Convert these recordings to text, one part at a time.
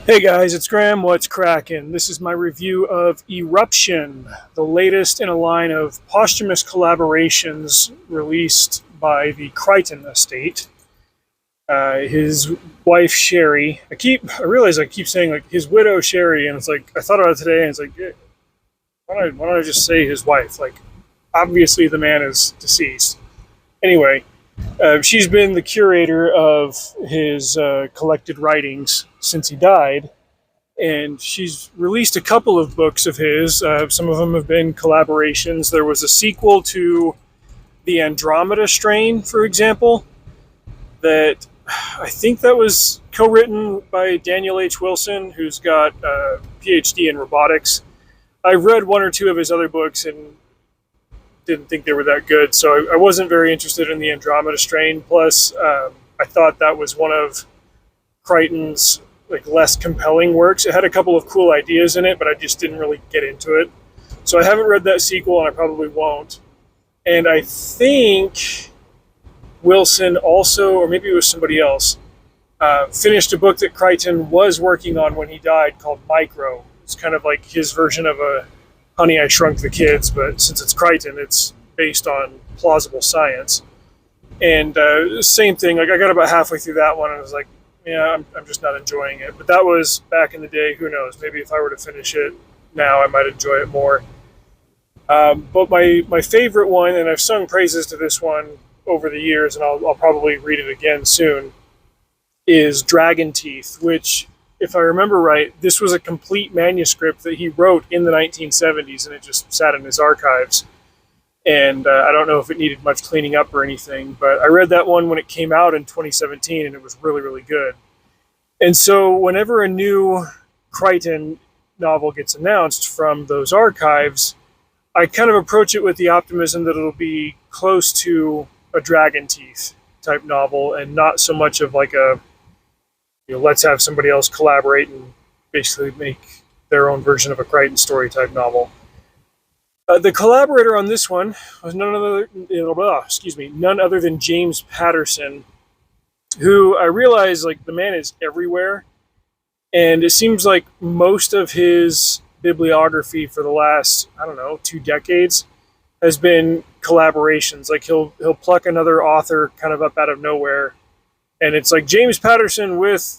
Hey guys, it's Graham. What's cracking? This is my review of Eruption, the latest in a line of posthumous collaborations released by the Crichton estate. His wife Sherry. I realize I keep saying like his widow Sherry, and it's like I thought about it today, and it's like, why don't I just say his wife? Like, obviously the man is deceased. Anyway, she's been the curator of his collected writings since he died, and she's released a couple of books of his. Some of them have been collaborations. There was a sequel to the Andromeda Strain, for example, that I think that was co-written by Daniel H. Wilson, who's got a PhD in robotics. I've read one or two of his other books and didn't think they were that good, so I wasn't very interested in the Andromeda Strain. Plus, I thought that was one of Crichton's like less compelling works. It had a couple of cool ideas in it, but I just didn't really get into it. So I haven't read that sequel, and I probably won't. And I think Wilson also, or maybe it was somebody else, finished a book that Crichton was working on when he died called Micro. It's kind of like his version of a Honey, I Shrunk the Kids, but since it's Crichton, it's based on plausible science. And same thing, like I got about halfway through that one and I was like, yeah, I'm just not enjoying it. But that was back in the day. Who knows? Maybe if I were to finish it now, I might enjoy it more. But my favorite one, and I've sung praises to this one over the years, and I'll probably read it again soon, is Dragon Teeth, which, if I remember right, this was a complete manuscript that he wrote in the 1970s, and it just sat in his archives. And I don't know if it needed much cleaning up or anything, but I read that one when it came out in 2017, and it was really, really good. And so whenever a new Crichton novel gets announced from those archives, I kind of approach it with the optimism that it'll be close to a Dragon Teeth type novel and not so much of like a, let's have somebody else collaborate and basically make their own version of a Crichton story type novel. The collaborator on this one was none other than James Patterson, who I realize like the man is everywhere, and it seems like most of his bibliography for the last 2 decades has been collaborations. Like he'll pluck another author kind of up out of nowhere, and it's like James Patterson with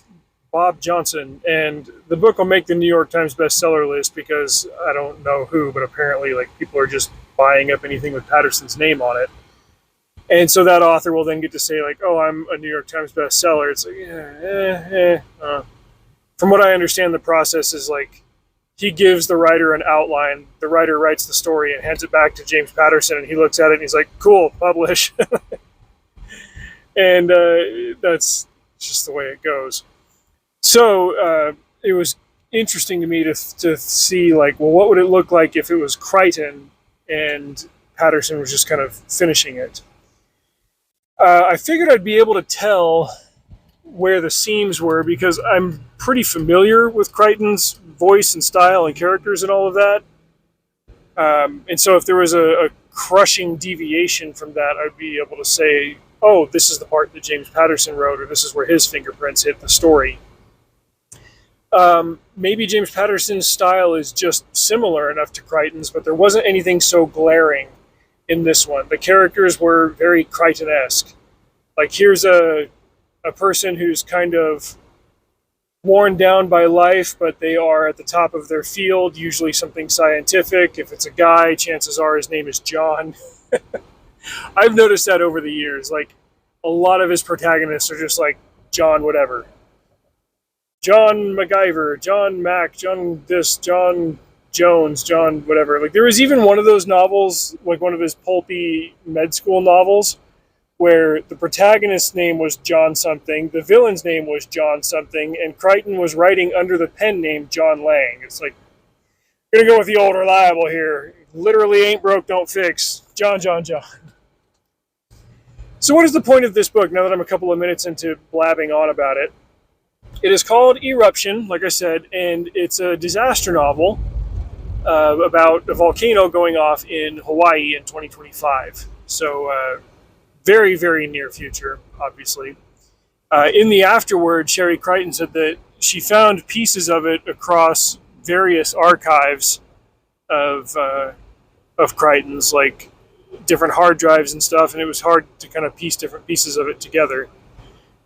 Bob Johnson, and the book will make the New York Times bestseller list because I don't know who, but apparently like people are just buying up anything with Patterson's name on it. And so that author will then get to say like, "Oh, I'm a New York Times bestseller." It's like, From what I understand, the process is like he gives the writer an outline, the writer writes the story and hands it back to James Patterson, and he looks at it and he's like, "Cool, publish." And that's just the way it goes. So it was interesting to me to see like, well, what would it look like if it was Crichton and Patterson was just kind of finishing it. I figured I'd be able to tell where the seams were because I'm pretty familiar with Crichton's voice and style and characters and all of that. And so if there was a crushing deviation from that, I'd be able to say, oh, this is the part that James Patterson wrote, or this is where his fingerprints hit the story. Maybe James Patterson's style is just similar enough to Crichton's, but there wasn't anything so glaring in this one. The characters were very Crichton-esque. Like, here's a person who's kind of worn down by life, but they are at the top of their field, usually something scientific. If it's a guy, chances are his name is John. I've noticed that over the years. Like, a lot of his protagonists are just like John whatever. John MacGyver, John Mac, John this, John Jones, John whatever. Like, there was even one of those novels, like one of his pulpy med school novels, where the protagonist's name was John something, the villain's name was John something, and Crichton was writing under the pen name John Lang. It's like, I'm gonna go with the old reliable here. Literally ain't broke, don't fix. John. So what is the point of this book, now that I'm a couple of minutes into blabbing on about it? It is called Eruption, like I said, and it's a disaster novel about a volcano going off in Hawaii in 2025. So very, very near future, obviously. In the afterword, Sherry Crichton said that she found pieces of it across various archives of Crichton's, like different hard drives and stuff, and it was hard to kind of piece different pieces of it together.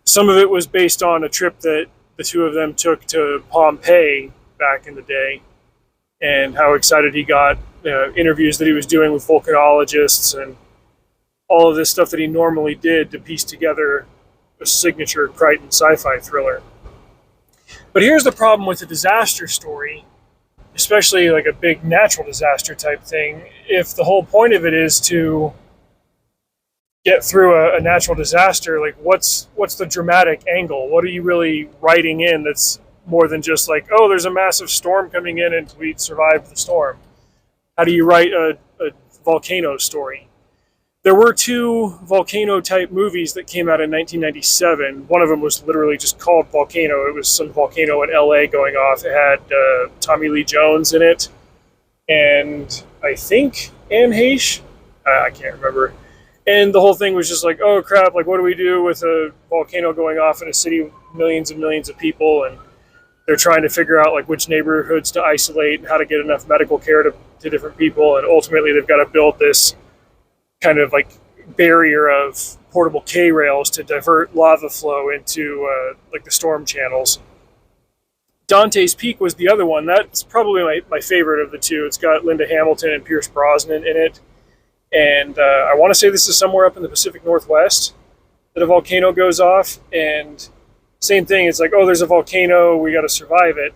Some of it was based on a trip that the two of them took to Pompeii back in the day, and how excited he got, interviews that he was doing with volcanologists, and all of this stuff that he normally did to piece together a signature Crichton sci-fi thriller. But here's the problem with a disaster story, especially like a big natural disaster type thing. If the whole point of it is to get through a natural disaster, like what's the dramatic angle? What are you really writing in that's more than just like, oh, there's a massive storm coming in and we survived the storm? How do you write a volcano story? There were two volcano-type movies that came out in 1997. One of them was literally just called Volcano. It was some volcano in LA going off. It had Tommy Lee Jones in it, and I think Anne Heche. I can't remember. And the whole thing was just like, oh crap, like what do we do with a volcano going off in a city with millions and millions of people? And they're trying to figure out like which neighborhoods to isolate and how to get enough medical care to different people. And ultimately they've got to build this kind of like barrier of portable K-rails to divert lava flow into like the storm channels. Dante's Peak was the other one. That's probably my favorite of the two. It's got Linda Hamilton and Pierce Brosnan in it. And I want to say this is somewhere up in the Pacific Northwest that a volcano goes off. And same thing, it's like, oh, there's a volcano, we got to survive it.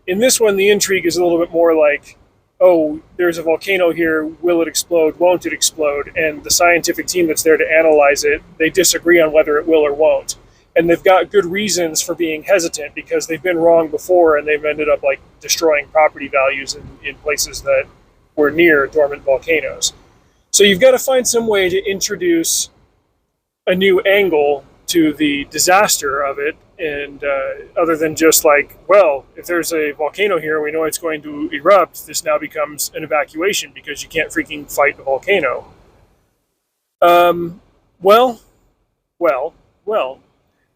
In this one, the intrigue is a little bit more like, oh, there's a volcano here, will it explode, won't it explode? And the scientific team that's there to analyze it, they disagree on whether it will or won't. And they've got good reasons for being hesitant because they've been wrong before and they've ended up like destroying property values in places that were near dormant volcanoes. So you've got to find some way to introduce a new angle to the disaster of it, and other than just like, well, if there's a volcano here, we know it's going to erupt, this now becomes an evacuation because you can't freaking fight a volcano. Well,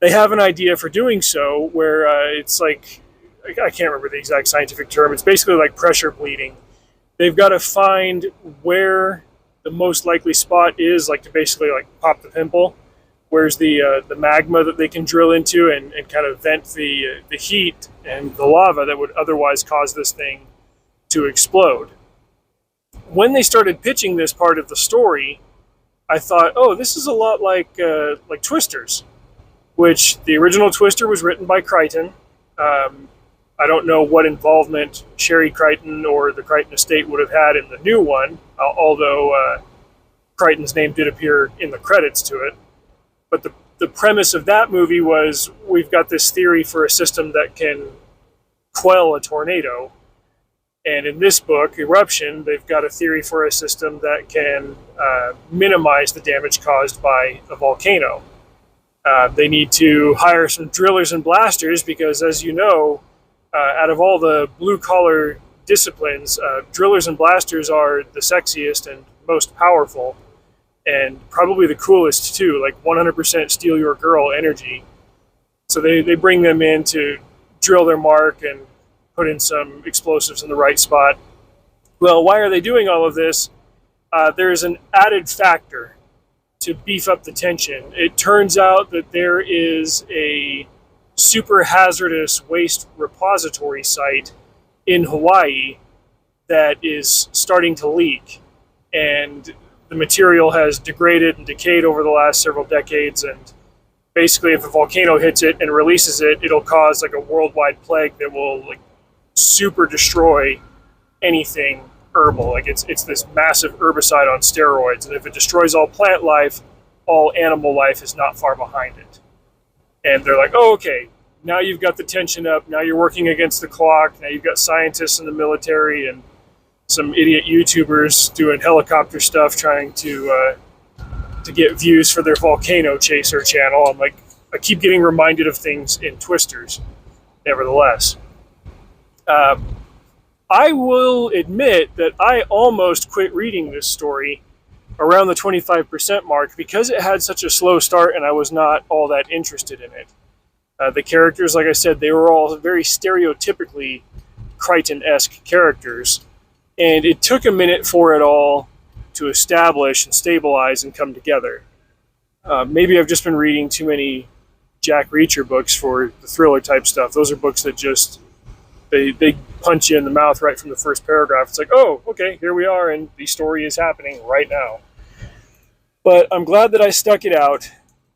they have an idea for doing so where it's like, I can't remember the exact scientific term, it's basically like pressure bleeding. They've got to find where the most likely spot is, like to basically like pop the pimple. Where's the magma that they can drill into and kind of vent the heat and the lava that would otherwise cause this thing to explode. When they started pitching this part of the story, I thought, oh, this is a lot like Twisters, which the original Twister was written by Crichton. I don't know what involvement Sherry Crichton or the Crichton estate would have had in the new one, although Crichton's name did appear in the credits to it. But the premise of that movie was, we've got this theory for a system that can quell a tornado. And in this book, Eruption, they've got a theory for a system that can minimize the damage caused by a volcano. They need to hire some drillers and blasters because, as you know, out of all the blue-collar disciplines, drillers and blasters are the sexiest and most powerful. And probably the coolest too, like 100% steal your girl energy. So they bring them in to drill their mark and put in some explosives in the right spot. Well, why are they doing all of this? There's an added factor to beef up the tension. It turns out that there is a super hazardous waste repository site in Hawaii that is starting to leak. And the material has degraded and decayed over the last several decades, and basically if a volcano hits it and releases it, it'll cause like a worldwide plague that will like super destroy anything herbal. Like it's this massive herbicide on steroids, and if it destroys all plant life, all animal life is not far behind it. And they're like, oh, okay, now you've got the tension up, now you're working against the clock, now you've got scientists in the military and some idiot YouTubers doing helicopter stuff trying to get views for their volcano chaser channel. I'm like, I keep getting reminded of things in Twisters, nevertheless. I will admit that I almost quit reading this story around the 25% mark because it had such a slow start and I was not all that interested in it. The characters, like I said, they were all very stereotypically Crichton-esque characters, and it took a minute for it all to establish and stabilize and come together. Maybe I've just been reading too many Jack Reacher books for the thriller type stuff. Those are books that just they punch you in the mouth right from the first paragraph. It's like, oh, okay, here we are, and the story is happening right now. But I'm glad that I stuck it out.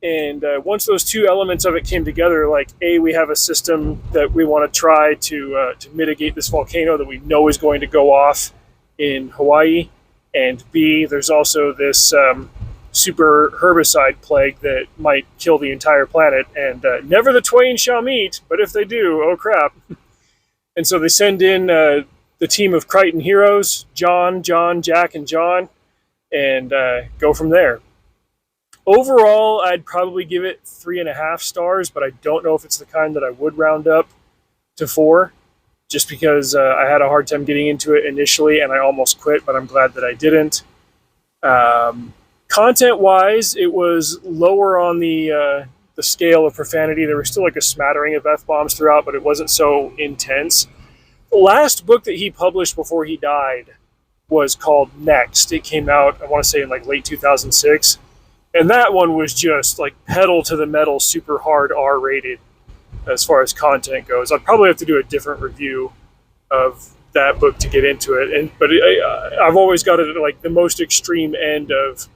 And once those two elements of it came together, like A, we have a system that we want to try to mitigate this volcano that we know is going to go off in Hawaii, and B, there's also this super herbicide plague that might kill the entire planet, and never the twain shall meet, but if they do, oh crap. And so they send in the team of Crichton heroes, John, Jack, and John, and go from there. Overall, I'd probably give it 3.5 stars, but I don't know if it's the kind that I would round up to 4, just because I had a hard time getting into it initially, and I almost quit, but I'm glad that I didn't. Content-wise, it was lower on the scale of profanity. There was still like a smattering of F-bombs throughout, but it wasn't so intense. The last book that he published before he died was called Next. It came out, I want to say, in like late 2006. And that one was just like pedal to the metal, super hard R-rated as far as content goes. I'll probably have to do a different review of that book to get into it. But I've always got it at like the most extreme end of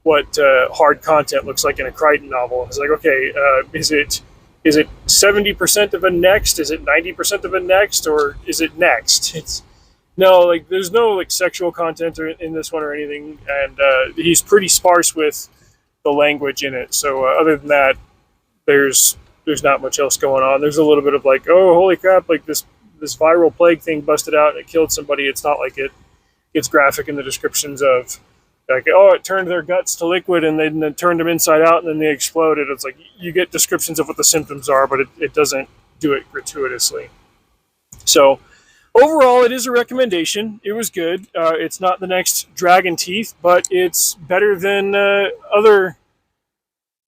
what hard content looks like in a Crichton novel. It's like, okay, is it 70% of a next? Is it 90% of a next? Or is it next? No, like there's no like sexual content in this one or anything, and he's pretty sparse with the language in it. So other than that, there's not much else going on. There's a little bit of like, oh, holy crap, like this viral plague thing busted out and it killed somebody. It's not like it gets graphic in the descriptions of like, oh, it turned their guts to liquid and then turned them inside out and then they exploded. It's like you get descriptions of what the symptoms are, but it doesn't do it gratuitously. So overall, it is a recommendation. It was good. It's not the next Dragon Teeth, but it's better than other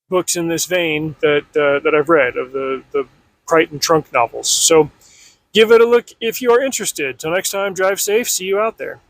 books in this vein that I've read of the Crichton trunk novels. So give it a look if you are interested. Till next time, drive safe. See you out there.